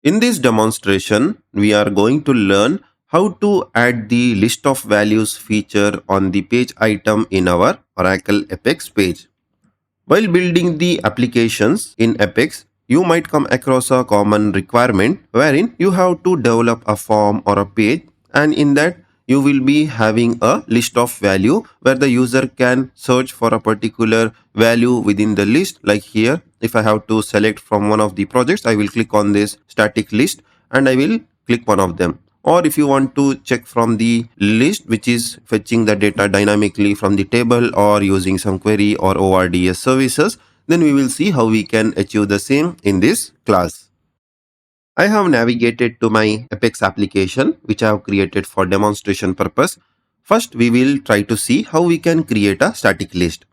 In this demonstration, we are going to learn how to add the list of values feature on the page item in our Oracle Apex page. While building the applications in Apex, you might come across a common requirement wherein you have to develop a form or a page, and in that you will be having a list of value where the user can search for a particular value within the list. Like here, if I have to select from one of the projects, I will click on this static list and I will click one of them. Or if you want to check from the list which is fetching the data dynamically from the table or using some query or ORDS services, then we will see how we can achieve the same in this class. I have navigated to my Apex application which I have created for demonstration purpose. First, we will try to see how we can create a static list.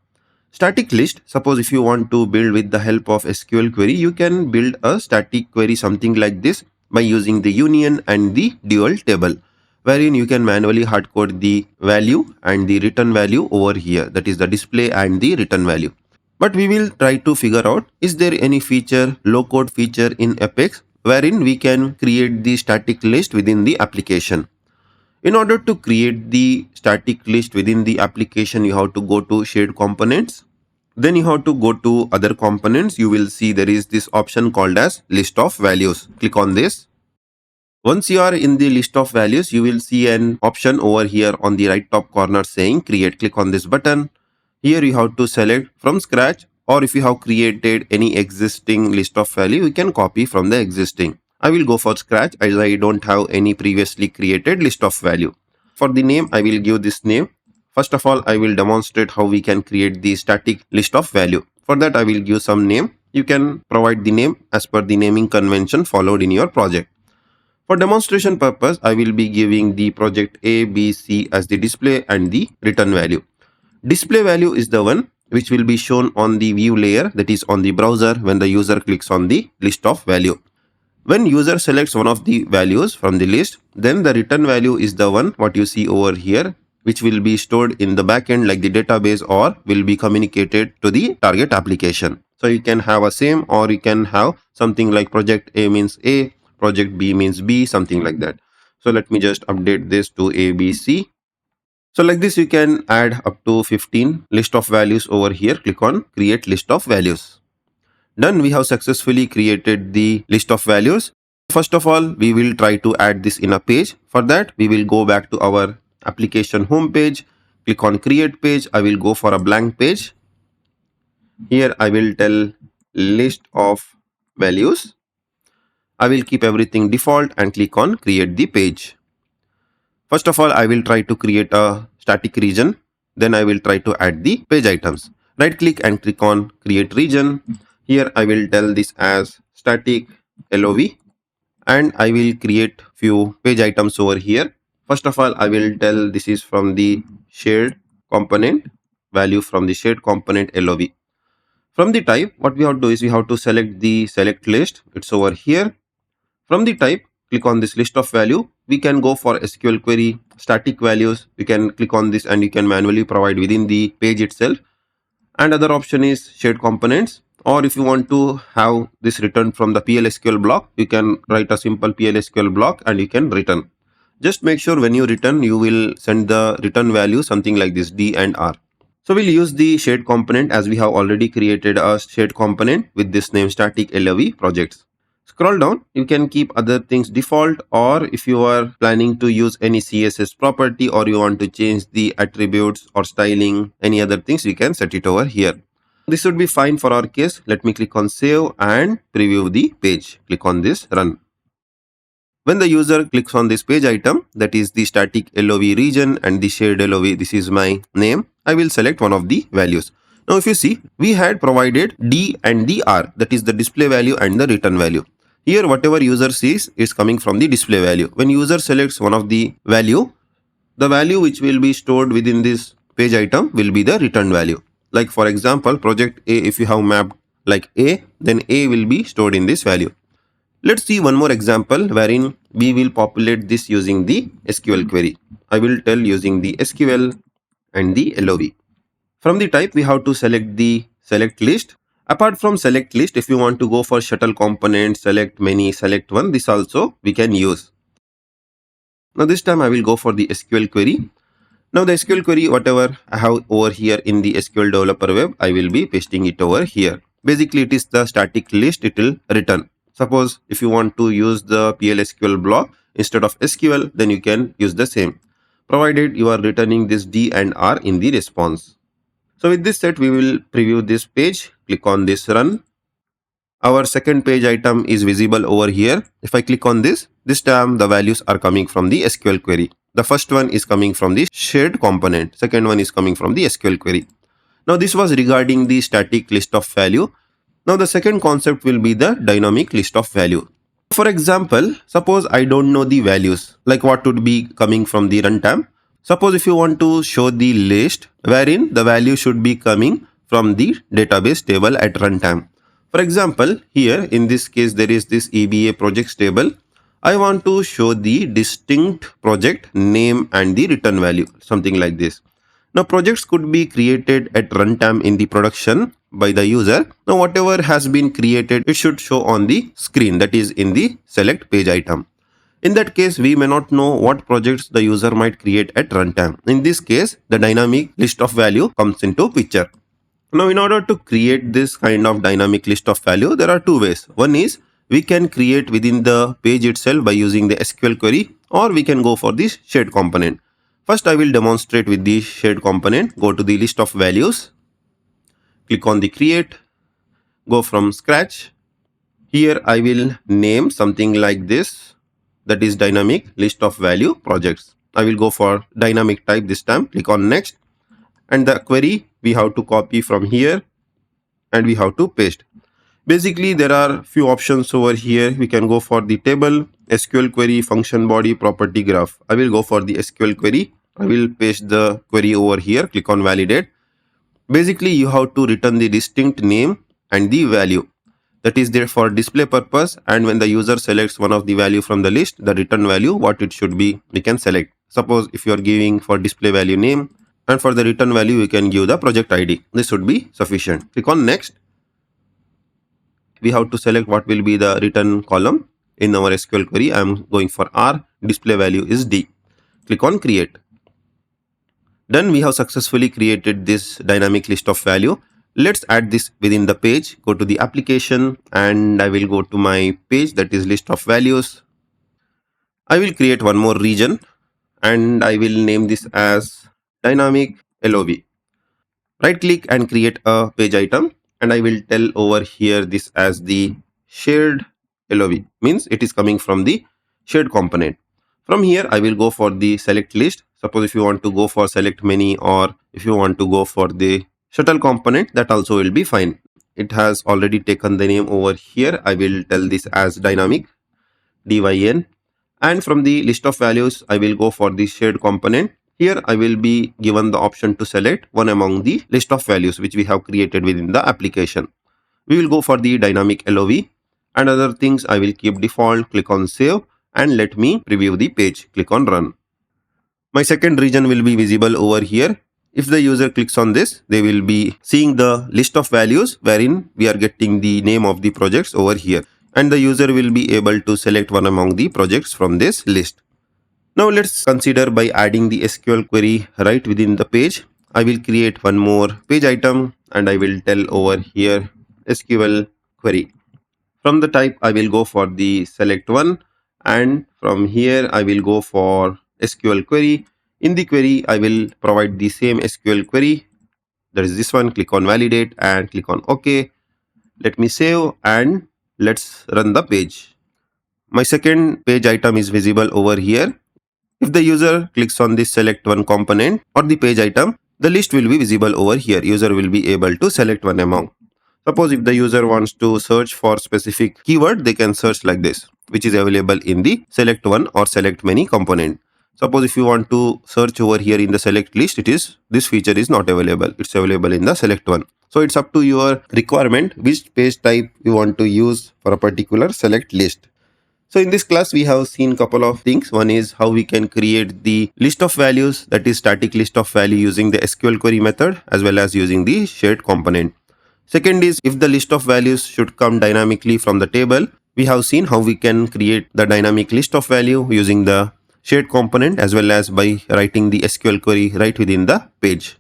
Static list, suppose if you want to build with the help of SQL query, you can build a static query something like this by using the union and the dual table, wherein you can manually hardcode the value and the return value over here, that is the display and the return value. But we will try to figure out, is there any feature, low code feature in Apex wherein we can create the static list within the application. In order to create the static list within the application, you have to go to shared components. Then you have to go to other components. You will see there is this option called as list of values. Click on this. Once you are in the list of values, you will see an option over here on the right top corner saying create. Click on this button. Here you have to select from scratch, or if you have created any existing list of value, you can copy from the existing. I will go for scratch as I don't have any previously created list of value. For the name, I will give this name. First of all, I will demonstrate how we can create the static list of value. For that, I will give some name. You can provide the name as per the naming convention followed in your project. For demonstration purpose, I will be giving the project A, B, C as the display and the return value. Display value is the one which will be shown on the view layer, that is on the browser, when the user clicks on the list of value. When user selects one of the values from the list, then the return value is the one what you see over here, which will be stored in the backend like the database or will be communicated to the target application. So you can have a same, or you can have something like project A means A, project B means B, something like that. So let me just update this to ABC. So like this, you can add up to 15 list of values over here. Click on create list of values. Done. We have successfully created the list of values. First of all, we will try to add this in a page. For that, we will go back to our application home page. Click on create page. I will go for a blank page. Here I will tell list of values. I will keep everything default and click on create the page. First of all, I will try to create a static region. Then I will try to add the page items. Right click and click on create region. Here I will tell this as static LOV and I will create few page items over here. First of all, I will tell this is from the shared component, value from the shared component LOV. From the type, what we have to do is we have to select the select list. It's over here. From the type, click on this list of value. We can go for SQL query, static values. You can click on this and you can manually provide within the page itself. And other option is shared components. Or if you want to have this returned from the PLSQL block, you can write a simple PLSQL block and you can return. Just make sure when you return, you will send the return value something like this, D and R. So we'll use the shared component as we have already created a shared component with this name static LOV projects. Scroll down, you can keep other things default, or if you are planning to use any CSS property or you want to change the attributes or styling, any other things, you can set it over here. This would be fine for our case. Let me click on save and preview the page. Click on this run. When the user clicks on this page item, that is the static LOV region and the shared LOV, this is my name, I will select one of the values. Now if you see, we had provided D and the R, that is the display value and the return value. Here whatever user sees is coming from the display value. When user selects one of the value which will be stored within this page item will be the return value. Like for example, project A, if you have mapped like A, then A will be stored in this value. Let's see one more example wherein we will populate this using the SQL query. I will tell using the SQL and the LOV. From the type, we have to select the select list. Apart from select list, if you want to go for shuttle component, select many, select one, this also we can use. Now this time I will go for the SQL query. Now the SQL query, whatever I have over here in the SQL developer web, I will be pasting it over here. Basically it is the static list it will return. Suppose if you want to use the PLSQL block instead of SQL, then you can use the same, provided you are returning this D and R in the response. So with this set, we will preview this page. Click on this run. Our second page item is visible over here. If I click on this time the values are coming from the SQL query. The first one is coming from the shared component. Second one is coming from the SQL query. Now this was regarding the static list of value. Now the second concept will be the dynamic list of value. For example, suppose I don't know the values, like what would be coming from the runtime. Suppose if you want to show the list wherein the value should be coming from the database table at runtime. For example, here in this case there is this EBA projects table. I want to show the distinct project name and the return value, something like this. Now projects could be created at runtime in the production by the user. Now whatever has been created, it should show on the screen, that is in the select page item. In that case, we may not know what projects the user might create at runtime. In this case, the dynamic list of value comes into picture. Now in order to create this kind of dynamic list of value, there are two ways. One is we can create within the page itself by using the SQL query, or we can go for this shared component. First, I will demonstrate with the shared component. Go to the list of values, click on the create, go from scratch. Here I will name something like this, that is dynamic list of value projects. I will go for dynamic type this time, click on next, and the query we have to copy from here and we have to paste. Basically there are few options over here. We can go for the table, SQL query, function body, property graph. I will go for the SQL query. I will paste the query over here, click on validate. Basically you have to return the distinct name and the value. That is there for display purpose, and when the user selects one of the value from the list, the return value what it should be we can select. Suppose if you are giving for display value name, and for the return value you can give the project ID. This should be sufficient. Click on next. We have to select what will be the return column in our SQL query. I am going for R, display value is D. Click on create. Done. We have successfully created this dynamic list of value. Let's add this within the page. Go to the application and I will go to my page, that is list of values. I will create one more region and I will name this as Dynamic LOV. Right click and create a page item, and I will tell over here this as the shared LOV, means it is coming from the shared component. From here I will go for the select list. Suppose if you want to go for select many, or if you want to go for the shuttle component, that also will be fine. It has already taken the name over here. I will tell this as dynamic DYN, and from the list of values I will go for the shared component. Here I will be given the option to select one among the list of values which we have created within the application. We will go for the dynamic LOV, and other things I will keep default. Click on save and let me preview the page. Click on run. My second region will be visible over here. If the user clicks on this, they will be seeing the list of values wherein we are getting the name of the projects over here, and the user will be able to select one among the projects from this list. Now let's consider by adding the SQL query right within the page. I will create one more page item and I will tell over here SQL query. From the type I will go for the select one, and from here I will go for SQL query. In the query I will provide the same SQL query, that is this one. Click on validate and click on OK. Let me save and let's run the page. My second page item is visible over here. If the user clicks on this select one component or the page item, the list will be visible over here. User will be able to select one among. Suppose if the user wants to search for specific keyword, they can search like this, which is available in the select one or select many component. Suppose if you want to search over here in the select list, this feature is not available. It's available in the select one. So it's up to your requirement which page type you want to use for a particular select list. So in this class, we have seen couple of things. One is how we can create the list of values, that is static list of value using the SQL query method, as well as using the shared component. Second is if the list of values should come dynamically from the table. We have seen how we can create the dynamic list of value using the shared component as well as by writing the SQL query right within the page.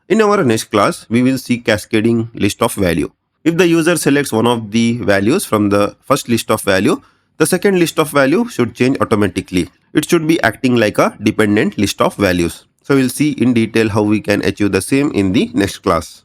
In our next class, we will see cascading list of value. If the user selects one of the values from the first list of value, the second list of value should change automatically. It should be acting like a dependent list of values. So we'll see in detail how we can achieve the same in the next class.